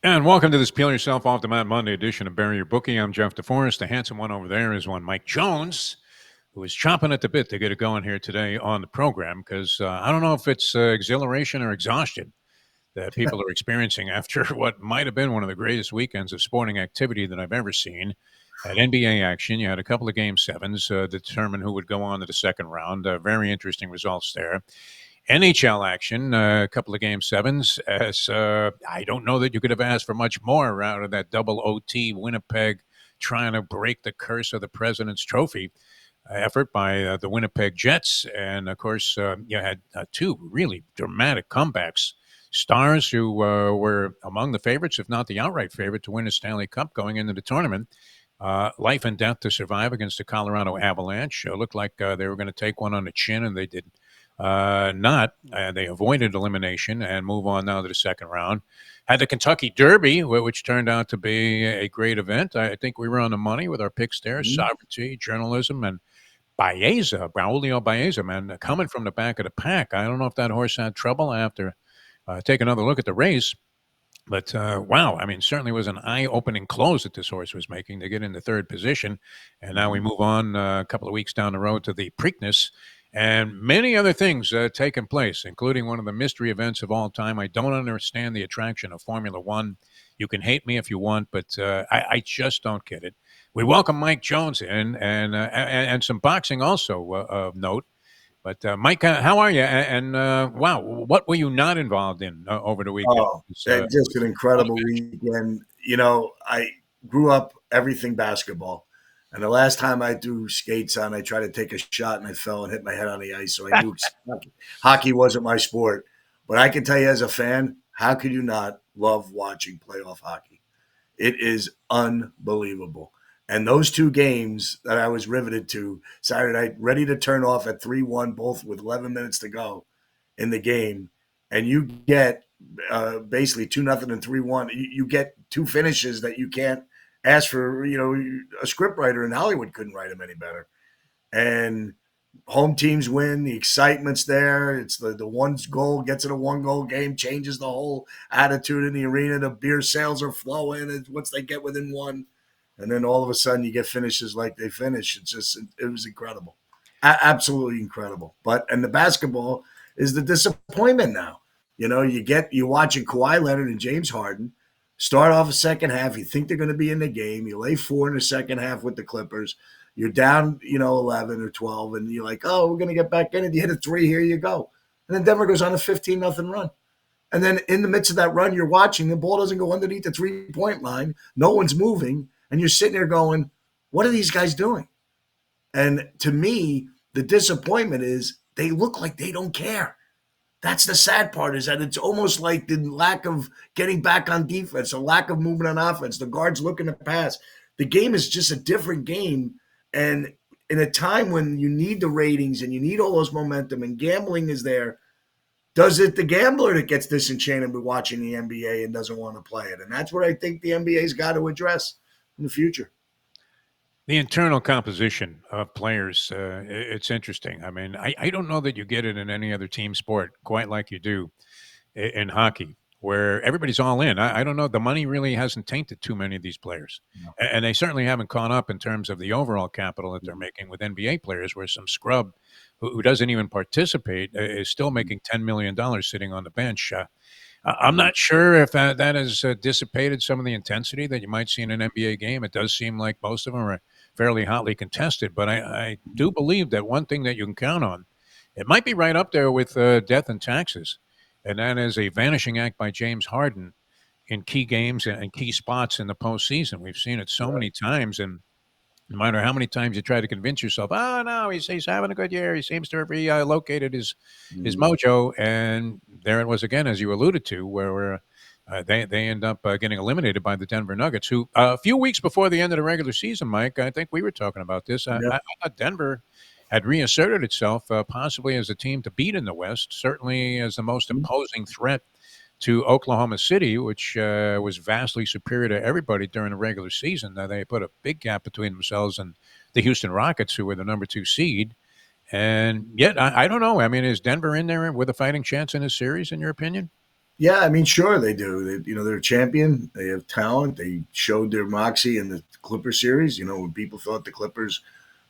And welcome to this Peel Yourself Off the Mat Monday edition of Bury Your Bookie. I'm Jeff DeForest. The handsome one over there is one Mike Jones, who is chomping at the bit to get it going here today on the program because I don't know if it's exhilaration or exhaustion that people are experiencing after what might have been one of the greatest weekends of sporting activity that I've ever seen. At NBA action, you had a couple of game sevens to determine who would go on to the second round. Very interesting results there. NHL action, a couple of game sevens. As I don't know that you could have asked for much more out of that double OT Winnipeg trying to break the curse of the President's Trophy effort by the Winnipeg Jets. And of course, you had two really dramatic comebacks. Stars who were among the favorites, if not the outright favorite, to win a Stanley Cup going into the tournament. Life and death to survive against the Colorado Avalanche. Looked like they were going to take one on the chin, and they did not. They avoided elimination and move on now to the second round. Had the Kentucky Derby, which turned out to be a great event. I think we were on the money with our picks there. Sovereignty, journalism, and Baeza, Braulio Baeza, man, coming from the back of the pack. I don't know if that horse had trouble. I have to take another look at the race. But wow, I mean, certainly was an eye-opening close that this horse was making to get into third position. And now we move on a couple of weeks down the road to the Preakness and many other things taking place, including one of the mystery events of all time. I don't understand the attraction of Formula One. You can hate me if you want, but I just don't get it. We welcome Mike Jones in and some boxing also of note. But Mike, how are you? And wow, what were you not involved in over the weekend? Oh, just an incredible weekend. I grew up everything basketball. And the last time I threw skates on, I tried to take a shot and I fell and hit my head on the ice. So I knew hockey wasn't my sport. But I can tell you as a fan, how could you not love watching playoff hockey? It is unbelievable. And those two games that I was riveted to Saturday night, ready to turn off at 3-1, both with 11 minutes to go in the game, and you get basically 2-0 and 3-1. You get two finishes that you can't ask for. A scriptwriter in Hollywood couldn't write them any better. And home teams win. The excitement's there. It's the one goal gets it a 1-goal game, changes the whole attitude in the arena. The beer sales are flowing once they get within one. And then all of a sudden you get finishes like they finish. It was incredible. Absolutely incredible. And the basketball is the disappointment now. You watch Kawhi Leonard and James Harden start off a second half. You think they're going to be in the game. You lay 4 in the second half with the Clippers. You're down, 11 or 12, and you're like, oh, we're going to get back in it. You hit a 3, here you go. And then Denver goes on a 15-0 run. And then in the midst of that run, you're watching. The ball doesn't go underneath the 3-point line. No one's moving. And you're sitting there going, what are these guys doing? And to me, the disappointment is they look like they don't care. That's the sad part, is that it's almost like the lack of getting back on defense, a lack of movement on offense, the guards looking to pass. The game is just a different game. And in a time when you need the ratings and you need all those momentum and gambling is there, does it the gambler that gets disenchanted with watching the NBA and doesn't want to play it? And that's what I think the NBA's got to address in the future. The internal composition of players, it's interesting. I mean, I don't know that you get it in any other team sport quite like you do in hockey, where everybody's all in. I don't know. The money really hasn't tainted too many of these players. No. And they certainly haven't caught up in terms of the overall capital that they're making with NBA players, where some scrub who doesn't even participate is still making $10 million sitting on the bench. I'm not sure if that has dissipated some of the intensity that you might see in an NBA game. It does seem like most of them are fairly hotly contested, but I do believe that one thing that you can count on, it might be right up there with death and taxes, and that is a vanishing act by James Harden in key games and key spots in the postseason. We've seen it so many times, and no matter how many times you try to convince yourself, oh, no, he's having a good year. He seems to have relocated his mojo. And there it was again, as you alluded to, where they end up getting eliminated by the Denver Nuggets, who a few weeks before the end of the regular season, Mike, I think we were talking about this. I thought Denver had reasserted itself possibly as a team to beat in the West, certainly as the most imposing threat to Oklahoma City, which was vastly superior to everybody during the regular season. They put a big gap between themselves and the Houston Rockets, who were the number 2 seed. And yet, I don't know. I mean, is Denver in there with a fighting chance in this series, in your opinion? Yeah, I mean, sure they do. They're a champion. They have talent. They showed their moxie in the Clipper series. When people thought the Clippers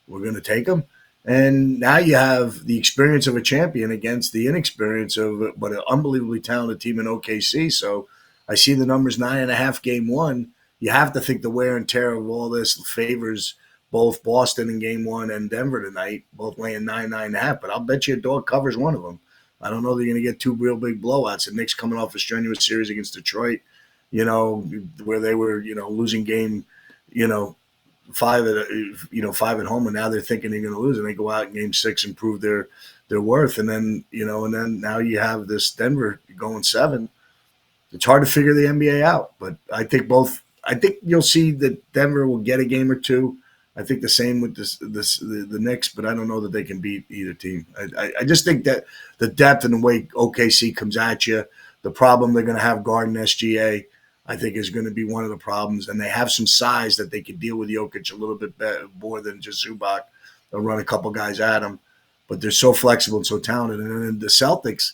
were going to take them, and now you have the experience of a champion against the inexperience of but an unbelievably talented team in OKC. So I see the numbers 9.5 game one. You have to think the wear and tear of all this favors both Boston in game one and Denver tonight, both laying 9.5. But I'll bet you a dog covers one of them. I don't know they're going to get two real big blowouts. The Knicks coming off a strenuous series against Detroit, where they were, losing game, five at home, and now they're thinking they're going to lose, and they go out in game six and prove their worth, and then now you have this Denver going seven. It's hard to figure the NBA out, but I think you'll see that Denver will get a game or two. I think the same with the Knicks, but I don't know that they can beat either team. I just think that the depth and the way OKC comes at you, the problem they're going to have guarding SGA, I think is going to be one of the problems. And they have some size that they could deal with Jokic a little bit better, more than just Zubac. They'll run a couple guys at him, but they're so flexible and so talented. And then the Celtics,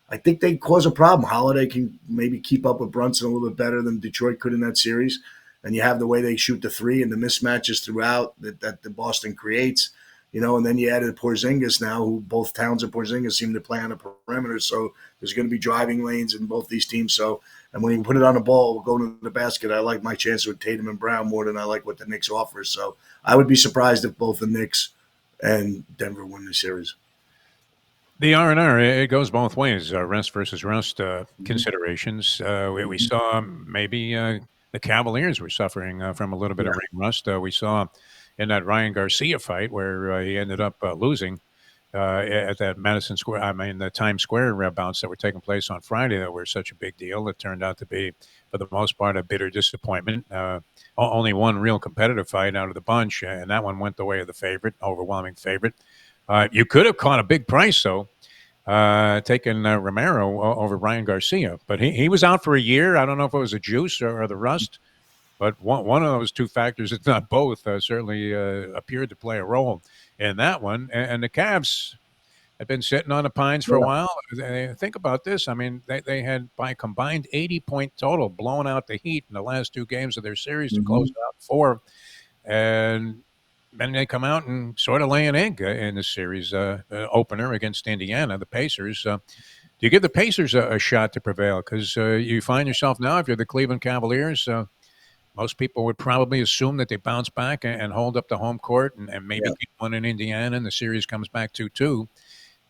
I think they cause a problem. Holiday can maybe keep up with Brunson a little bit better than Detroit could in that series. And you have the way they shoot the three and the mismatches throughout that the Boston creates, and then you added Porzingis now, who both Towns and Porzingis seem to play on the perimeter. So there's going to be driving lanes in both these teams. So, and when you put it on the ball, go to the basket, I like my chances with Tatum and Brown more than I like what the Knicks offer. So I would be surprised if both the Knicks and Denver win the series. The R&R, it goes both ways, rest versus rust considerations. We saw maybe the Cavaliers were suffering from a little bit of ring rust. We saw in that Ryan Garcia fight where he ended up losing at that the Times Square bouts that were taking place on Friday that were such a big deal. It turned out to be, for the most part, a bitter disappointment. Only one real competitive fight out of the bunch, and that one went the way of the favorite, overwhelming favorite. You could have caught a big price, though, taking Romero over Ryan Garcia. But he was out for a year. I don't know if it was the juice or the rust, but one of those two factors, if not both, certainly appeared to play a role in that one. And the Cavs had been sitting on the pines for a while. Think about this. I mean, they had, by combined 80-point total, blown out the Heat in the last two games of their series to close out four. And then they come out and sort of lay an egg in the series opener against Indiana, the Pacers. Do you give the Pacers a shot to prevail? Because you find yourself now, if you're the Cleveland Cavaliers, most people would probably assume that they bounce back and hold up the home court and maybe get one in Indiana, and the series comes back 2-2.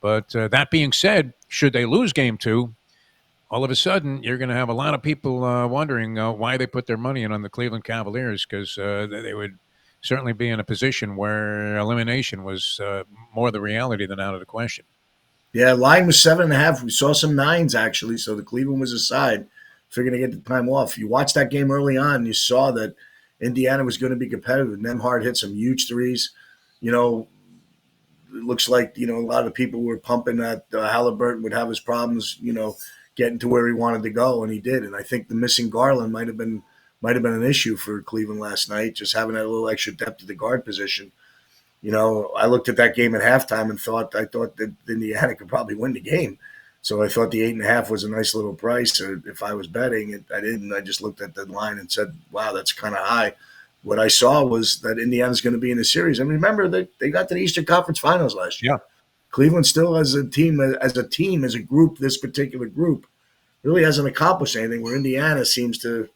But that being said, should they lose game two, all of a sudden you're going to have a lot of people wondering why they put their money in on the Cleveland Cavaliers, because they would certainly be in a position where elimination was more the reality than out of the question. Yeah, line was 7.5. We saw some nines, actually, so the Cleveland was aside. Figuring to get the time off. You watched that game early on, you saw that Indiana was going to be competitive. Nembhard hit some huge threes. It looks like, a lot of people were pumping that Halliburton would have his problems, getting to where he wanted to go, and he did. And I think the missing Garland might have been an issue for Cleveland last night, just having that little extra depth at the guard position. I looked at that game at halftime and thought that Indiana could probably win the game. So I thought the 8.5 was a nice little price. Or if I was betting, I didn't. I just looked at the line and said, wow, that's kind of high. What I saw was that Indiana's going to be in the series. And remember that they got to the Eastern Conference Finals last year. Yeah. Cleveland still as a team, as a group, this particular group, really hasn't accomplished anything, where Indiana seems to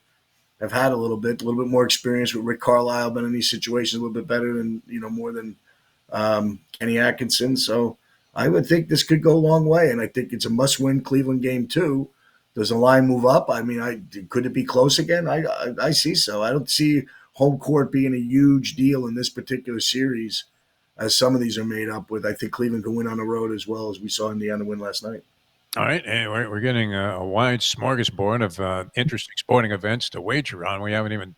have had a little bit more experience with Rick Carlisle, been in these situations a little bit better than, more than Kenny Atkinson. So I would think this could go a long way, and I think it's a must-win Cleveland game too. Does the line move up? I mean, could it be close again? I see so. I don't see home court being a huge deal in this particular series, as some of these are made up with. I think Cleveland can win on the road as well, as we saw Indiana win last night. All right, and we're getting a wide smorgasbord of interesting sporting events to wager on. We haven't even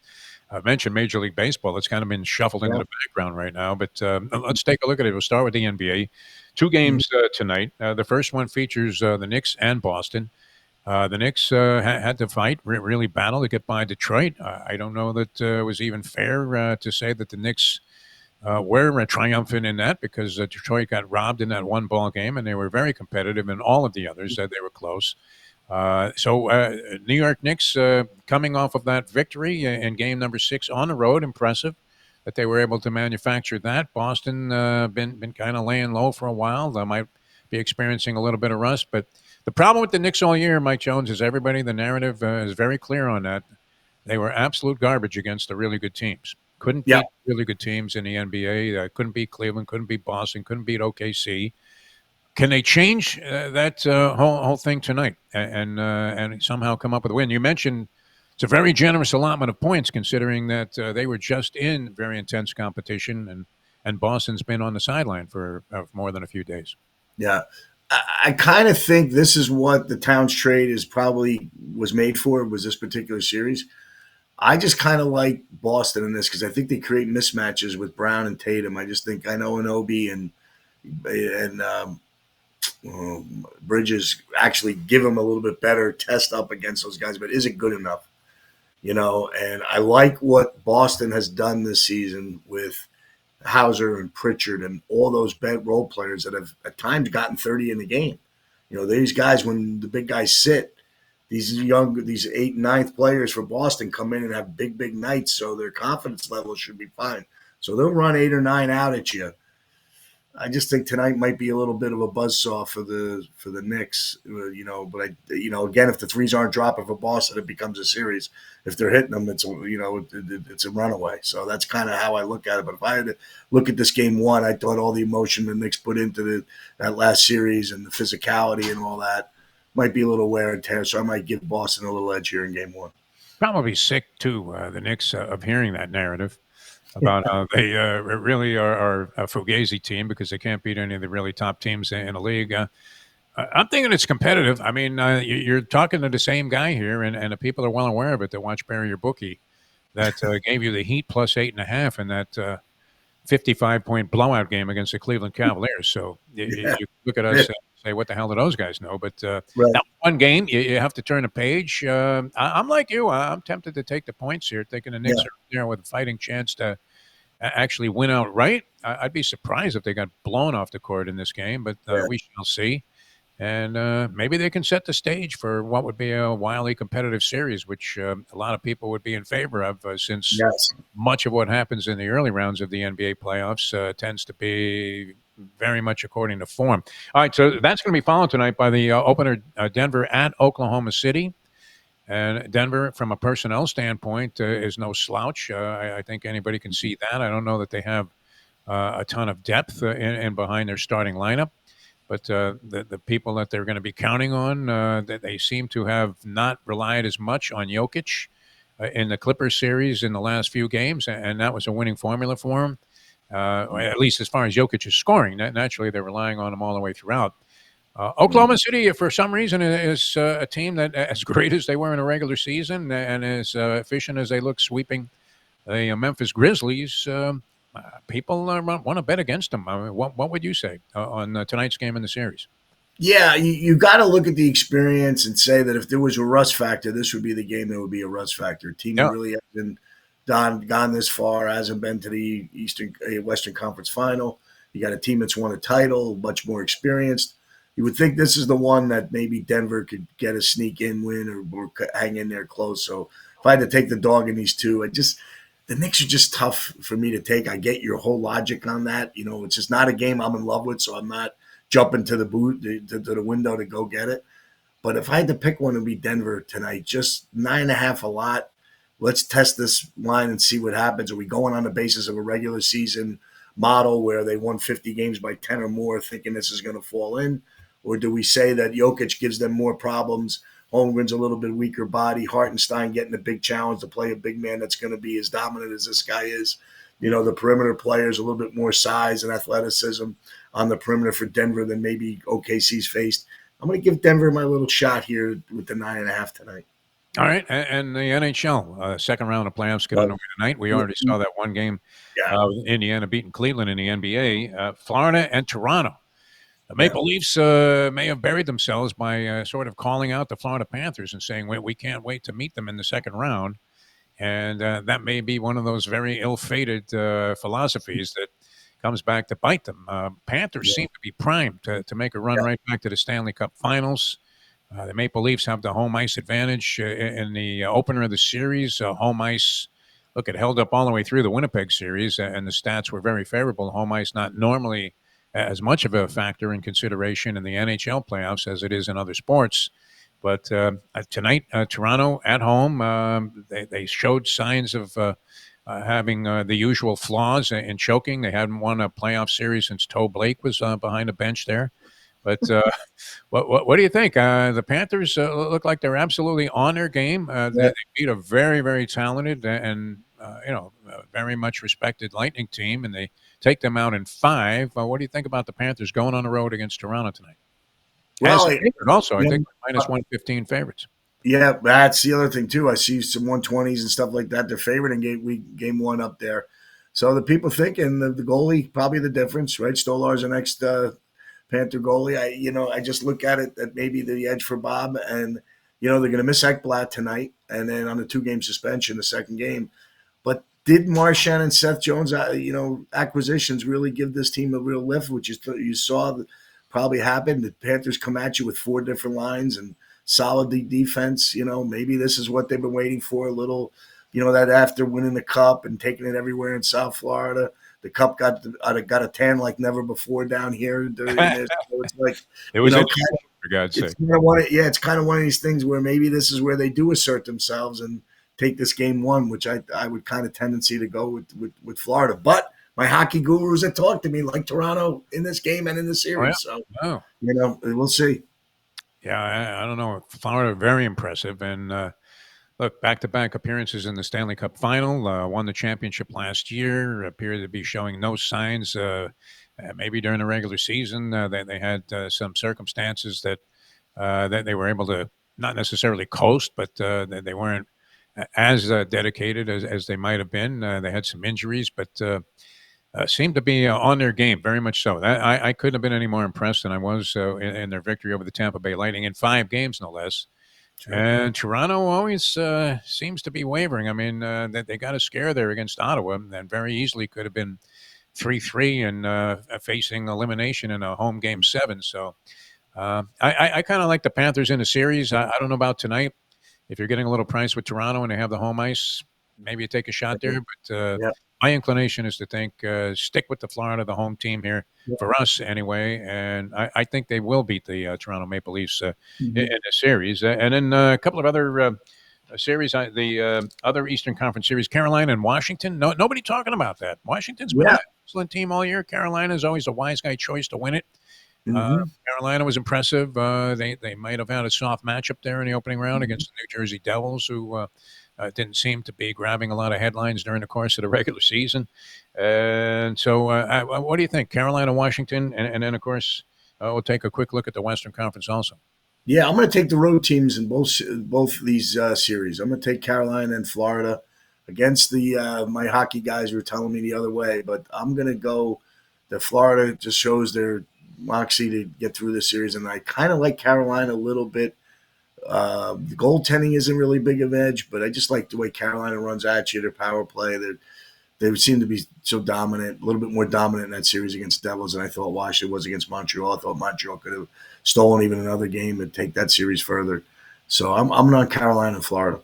mentioned Major League Baseball. It's kind of been shuffled into the background right now, but let's take a look at it. We'll start with the NBA. Two games tonight. The first one features the Knicks and Boston. The Knicks had to fight, really battle to get by Detroit. I don't know that it was even fair to say that the Knicks were triumphant in that, because Detroit got robbed in that one ball game, and they were very competitive in all of the others. They were close. So New York Knicks coming off of that victory in game number 6 on the road, impressive that they were able to manufacture that. Boston been kind of laying low for a while. They might be experiencing a little bit of rust, but the problem with the Knicks all year, Mike Jones, is everybody. The narrative is very clear on that. They were absolute garbage against the really good teams. Couldn't Yeah, beat really good teams in the NBA. Couldn't beat Cleveland. Couldn't beat Boston. Couldn't beat OKC. Can they change that whole thing tonight and somehow come up with a win? You mentioned it's a very generous allotment of points, considering that they were just in very intense competition, and Boston's been on the sideline for more than a few days. yeah. I kind of think this is what the Towns trade is probably was made for. Was this particular series? I just kind of like Boston in this because I think they create mismatches with Brown and Tatum. I just think I know Anobi and Bridges actually give them a little bit better test up against those guys, but is it good enough? And I like what Boston has done this season with Hauser and Pritchard and all those bent role players that have at times gotten 30 in the game. These guys, when the big guys sit, these 8th and 9th players for Boston come in and have big, big nights, so their confidence level should be fine. So they'll run 8 or 9 out at you. I just think tonight might be a little bit of a buzzsaw for the Knicks, But again, if the threes aren't dropping for Boston, it becomes a series. If they're hitting them, it's a runaway. So that's kind of how I look at it. But if I had to look at this game one, I thought all the emotion the Knicks put into that last series and the physicality and all that might be a little wear and tear. So I might give Boston a little edge here in game one. Probably sick too, the Knicks, of hearing that narrative about how they really are a fugazi team because they can't beat any of the really top teams in the league. I'm thinking it's competitive. I mean, you're talking to the same guy here, and the people are well aware of it that watch Bury Your Bookie that gave you the Heat plus 8.5 in that 55-point blowout game against the Cleveland Cavaliers. So you look at us and say, what the hell do those guys know? But Right. that one game, you have to turn a page. I'm like you. I'm tempted to take the points here, thinking the Knicks are there with a fighting chance to actually win outright. I'd be surprised if they got blown off the court in this game, but we shall see. And maybe they can set the stage for what would be a wildly competitive series, which a lot of people would be in favor of, since much of what happens in the early rounds of the NBA playoffs tends to be very much according to form. All right, so that's going to be followed tonight by the opener, Denver at Oklahoma City. And Denver, from a personnel standpoint, is no slouch. I think anybody can see that. I don't know that they have a ton of depth in behind their starting lineup. But the people that they're going to be counting on, that they seem to have not relied as much on Jokic in the Clippers series in the last few games, and that was a winning formula for them, at least as far as Jokic is scoring. Naturally, they're relying on him all the way throughout. Oklahoma City, for some reason, is a team that, as great as they were in a regular season and as efficient as they look sweeping the Memphis Grizzlies, people want to bet against them. I mean, what would you say on tonight's game in the series? Yeah, you got to look at the experience and say that if there was a rust factor, this would be the game that would be a rust factor. A team that really hasn't gone this far, hasn't been to the Western Conference Final. You got a team that's won a title, much more experienced. You would think this is the one that maybe Denver could get a sneak in win or hang in there close. So if I had to take the dog in these two, the Knicks are just tough for me to take. I get your whole logic on that. It's just not a game I'm in love with, so I'm not jumping to the the window to go get it. But if I had to pick one, it would be Denver tonight. Just 9.5 a lot. Let's test this line and see what happens. Are we going on the basis of a regular season model where they won 50 games by 10 or more, thinking this is going to fall in? Or do we say that Jokic gives them more problems? Holmgren's a little bit weaker body. Hartenstein getting a big challenge to play a big man that's going to be as dominant as this guy is. The perimeter players, a little bit more size and athleticism on the perimeter for Denver than maybe OKC's faced. I'm going to give Denver my little shot here with the 9.5 tonight. All right, and the NHL second round of playoffs get underway tonight. We already saw that one game, Indiana beating Cleveland in the NBA. Florida and Toronto. The Maple Leafs may have buried themselves by sort of calling out the Florida Panthers and saying, we can't wait to meet them in the second round. And that may be one of those very ill-fated philosophies that comes back to bite them. Panthers seem to be primed to make a run right back to the Stanley Cup Finals. The Maple Leafs have the home ice advantage in the opener of the series. Home ice, look, it held up all the way through the Winnipeg series, and the stats were very favorable. Home ice not normally as much of a factor in consideration in the NHL playoffs as it is in other sports. But tonight, Toronto at home, they showed signs of having the usual flaws in choking. They hadn't won a playoff series since Toe Blake was behind the bench there. But what do you think? The Panthers look like they're absolutely on their game. They beat a very, very talented and very much respected Lightning team, and they take them out in 5. What do you think about the Panthers going on the road against Toronto tonight? Well, I think minus 115 favorites. Yeah, that's the other thing too. I see some 120s and stuff like that. They're favored in game 1 up there. So the people thinking the goalie probably the difference, right? Stolar's the next Panther goalie. I just look at it that maybe the edge for Bob, and they're going to miss Ekblad tonight, and then on the 2-game suspension, the second game. But did Marchand and Seth Jones, acquisitions really give this team a real lift, which you saw probably happen? The Panthers come at you with 4 different lines and solid defense. Maybe this is what they've been waiting for. A little, that after winning the Cup and taking it everywhere in South Florida, the Cup got a tan like never before down here during this. So it's like it was for God's sake. It's kind of one of these things where maybe this is where they do assert themselves and take this game 1, which I would kind of tendency to go with Florida. But my hockey gurus that talk to me like Toronto in this game and in the series. So we'll see. Yeah, I don't know. Florida, very impressive. And look, back-to-back appearances in the Stanley Cup final, won the championship last year, appeared to be showing no signs. Maybe during the regular season, they had some circumstances that they were able to not necessarily coast, but they weren't as dedicated as they might have been. They had some injuries, but seemed to be on their game, very much so. I couldn't have been any more impressed than I was in their victory over the Tampa Bay Lightning in 5 games, no less. Sure. And Toronto always seems to be wavering. I mean, they got a scare there against Ottawa, and very easily could have been 3-3 and facing elimination in a home game 7. So I kind of like the Panthers in the series. I don't know about tonight. If you're getting a little price with Toronto and they have the home ice, maybe you take a shot there. But my inclination is to think stick with the Florida, the home team here, for us anyway. And I think they will beat the Toronto Maple Leafs in the series. And then a couple of other series, the other Eastern Conference series, Carolina and Washington. Nobody talking about that. Washington's been an excellent team all year. Carolina is always a wise guy choice to win it. Carolina was impressive. They might have had a soft matchup there in the opening round against the New Jersey Devils, who didn't seem to be grabbing a lot of headlines during the course of the regular season. And so what do you think? Carolina, Washington, and then, of course, we'll take a quick look at the Western Conference also. Yeah, I'm going to take the road teams in both these series. I'm going to take Carolina and Florida against my hockey guys who were telling me the other way. But I'm going to go that Florida just shows their moxie to get through this series. And I kind of like Carolina a little bit. The goaltending isn't really big of an edge, but I just like the way Carolina runs at you, their power play. They seem to be so dominant, a little bit more dominant in that series against the Devils than I thought Washington was against Montreal. I thought Montreal could have stolen even another game and take that series further. So I'm on Carolina and Florida.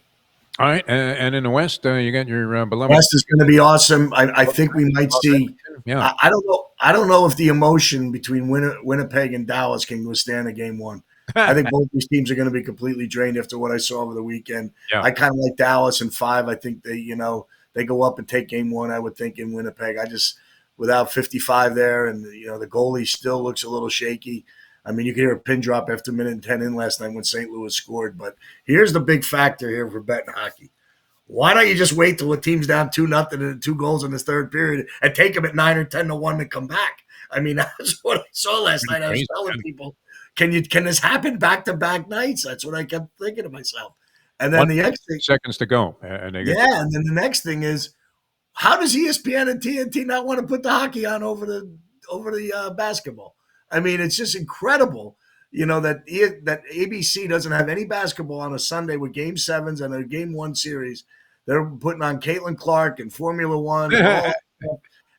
All right, and in the West, you got your beloved. West is going to be awesome. I think we might see. Yeah, I don't know. I don't know if the emotion between Winnipeg and Dallas can withstand a game 1. I think both these teams are going to be completely drained after what I saw over the weekend. Yeah. I kind of like Dallas in 5. I think they go up and take game 1. I would think in Winnipeg. I just without 55 there, and the goalie still looks a little shaky. I mean, you could hear a pin drop after 1:10 in last night when St. Louis scored. But here's the big factor here for betting hockey. Why don't you just wait till a team's down 2-0 and 2 goals in this third period and take them at 9 or 10-1 to come back? I mean, that's what I saw last night. I was telling people, can this happen back-to-back nights? That's what I kept thinking to myself. And then the next thing, seconds to go. And and then the next thing is, how does ESPN and TNT not want to put the hockey on over the basketball? I mean, it's just incredible, that ABC doesn't have any basketball on a Sunday with Game 7s and a Game 1 series. They're putting on Caitlin Clark and Formula One, and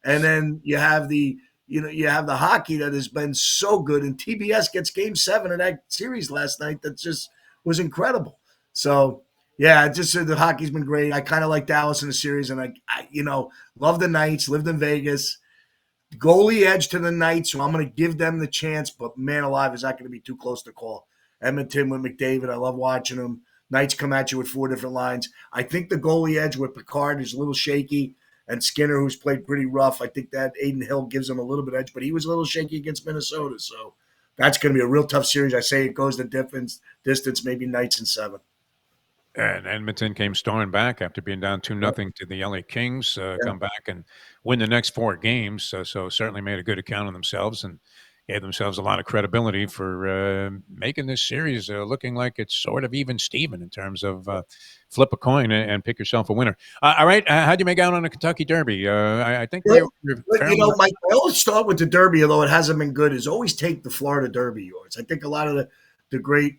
then you have the you have the hockey that has been so good, and TBS gets Game 7 of that series last night. That just was incredible. So yeah, just the hockey's been great. I kind of like Dallas in the series, and I love the Knights. Lived in Vegas. Goalie edge to the Knights, so I'm going to give them the chance. But man alive, is that going to be too close to call? Edmonton with McDavid, I love watching them. Knights come at you with 4 different lines. I think the goalie edge with Picard is a little shaky, and Skinner, who's played pretty rough. I think that Aiden Hill gives him a little bit edge, but he was a little shaky against Minnesota. So that's going to be a real tough series. I say it goes the distance, maybe Knights in 7. And Edmonton came storming back after being down 2-0 to the LA Kings, come back and win the next 4 games. So certainly made a good account of themselves and gave themselves a lot of credibility for making this series looking like it's sort of even Steven in terms of flip a coin and pick yourself a winner. All right. How'd you make out on the Kentucky Derby? I think they were fairly. Mike, I always start with the Derby, although it hasn't been good, is always take the Florida Derby yards. I think a lot of the great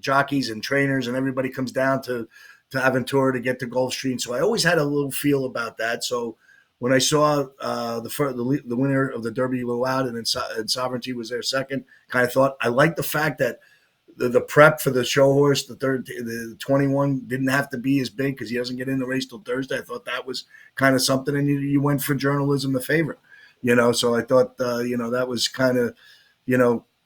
jockeys and trainers and everybody comes down to Aventura to get to Gulfstream. So I always had a little feel about that. So when I saw the winner of the Derby go out and Sovereignty was there second, kind of thought I like the fact that the prep for the show horse, the 21 didn't have to be as big because he doesn't get in the race till Thursday. I thought that was kind of something, and you went for journalism the favorite, So I thought that was kind of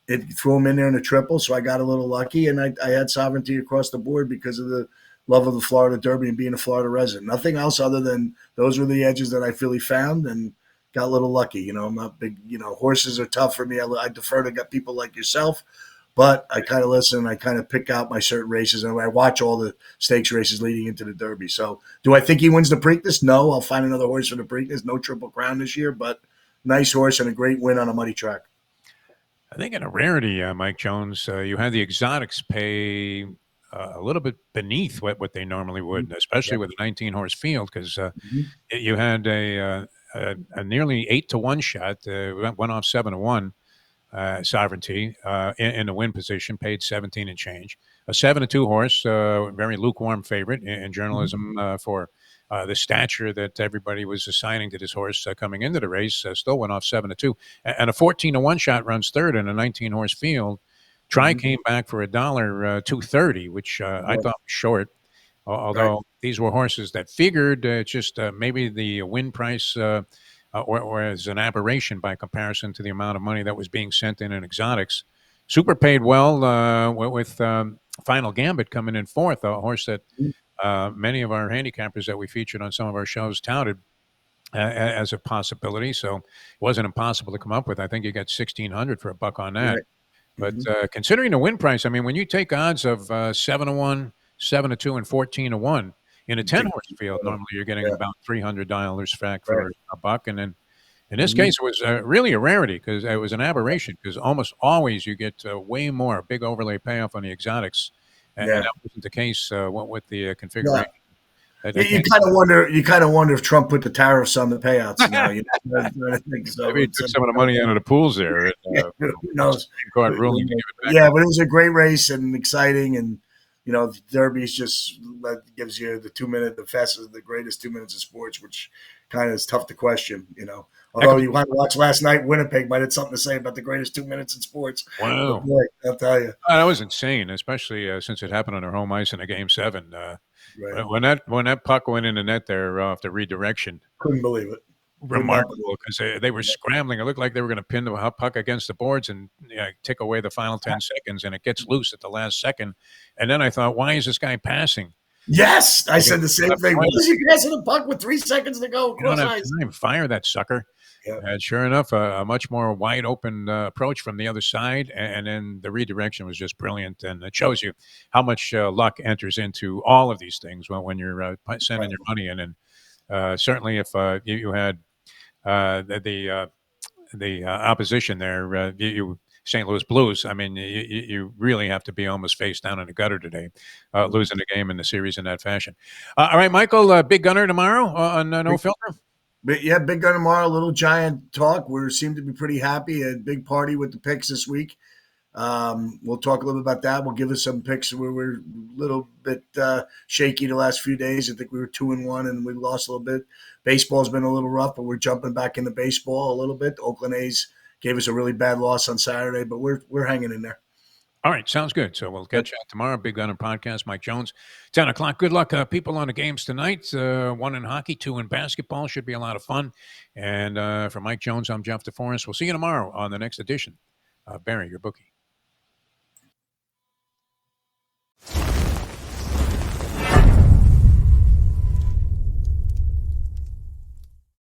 it threw him in there in a triple, so I got a little lucky, and I had Sovereignty across the board because of the love of the Florida Derby and being a Florida resident. Nothing else other than those were the edges that I really found and got a little lucky. I'm not big, horses are tough for me. I defer to people like yourself, but I kind of listen. I kind of pick out my certain races, and I watch all the stakes races leading into the Derby. So do I think he wins the Preakness? No, I'll find another horse for the Preakness. No Triple Crown this year, but nice horse and a great win on a muddy track. I think in a rarity, Mike Jones, you had the exotics pay a little bit beneath what they normally would, especially with a 19-horse field, because you had a nearly 8-1 shot, went off 7-1, Sovereignty in the win position, paid 17 and change. A 7-2 horse, very lukewarm favorite in journalism for the stature that everybody was assigning to this horse coming into the race, still went off 7-2. And a 14-1 shot runs third in a 19-horse field. Try came back for $2.30, which I thought was short. Although these were horses that figured just maybe the win price or as an aberration by comparison to the amount of money that was being sent in exotics. Super paid well with Final Gambit coming in fourth, a horse that many of our handicappers that we featured on some of our shows touted as a possibility. So it wasn't impossible to come up with. I think you got 1,600 for a buck on that. But considering the win price, I mean, when you take odds of 7-1, 7-2, and 14-1 in a 10-horse field, normally you're getting about $300 back for a buck. And then in this case, it was really a rarity because it was an aberration because almost always you get way more big overlay payoff on the exotics. And that wasn't the case with the configuration. You kind of wonder. You kind of wonder if Trump put the tariffs on the payouts. I think so. Maybe he took some of the money out of the pools there. Who knows? But it was a great race and exciting, and Derby's just gives you the 2 minute, the fastest, the greatest 2 minutes of sports, which kind of is tough to question. Although you want to watch last night, Winnipeg might have something to say about the greatest 2 minutes in sports. Wow, boy, I'll tell you, that was insane, especially since it happened on their home ice in a Game 7. When that puck went in the net there off the redirection, couldn't believe it. Remarkable because they were scrambling. It looked like they were going to pin the puck against the boards and take away the final 10 seconds, and it gets loose at the last second. And then I thought, why is this guy passing? Yes, I said the same thing. Why is he passing the puck with 3 seconds to go? You don't have time. Fire that sucker. Yeah. And sure enough, a much more wide open approach from the other side, and then the redirection was just brilliant. And it shows you how much luck enters into all of these things when you're sending your money in. And certainly, if you had the opposition there, St. Louis Blues, I mean, you really have to be almost face down in the gutter today, losing the game in the series in that fashion. All right, Michael, big gunner tomorrow on No Filter. But yeah, big gun tomorrow. Little Giant talk. We seem to be pretty happy. A big party with the picks this week. We'll talk a little bit about that. We'll give us some picks where we're a little bit shaky the last few days. I think we were 2-1 and we lost a little bit. Baseball's been a little rough, but we're jumping back into baseball a little bit. Oakland A's gave us a really bad loss on Saturday, but we're hanging in there. All right, sounds good. So we'll catch you out tomorrow. Big Gunner Podcast, Mike Jones, 10 o'clock. Good luck, people, on the games tonight. 1 in hockey, 2 in basketball. Should be a lot of fun. And for Mike Jones, I'm Jeff DeForest. We'll see you tomorrow on the next edition of Bury Your Bookie.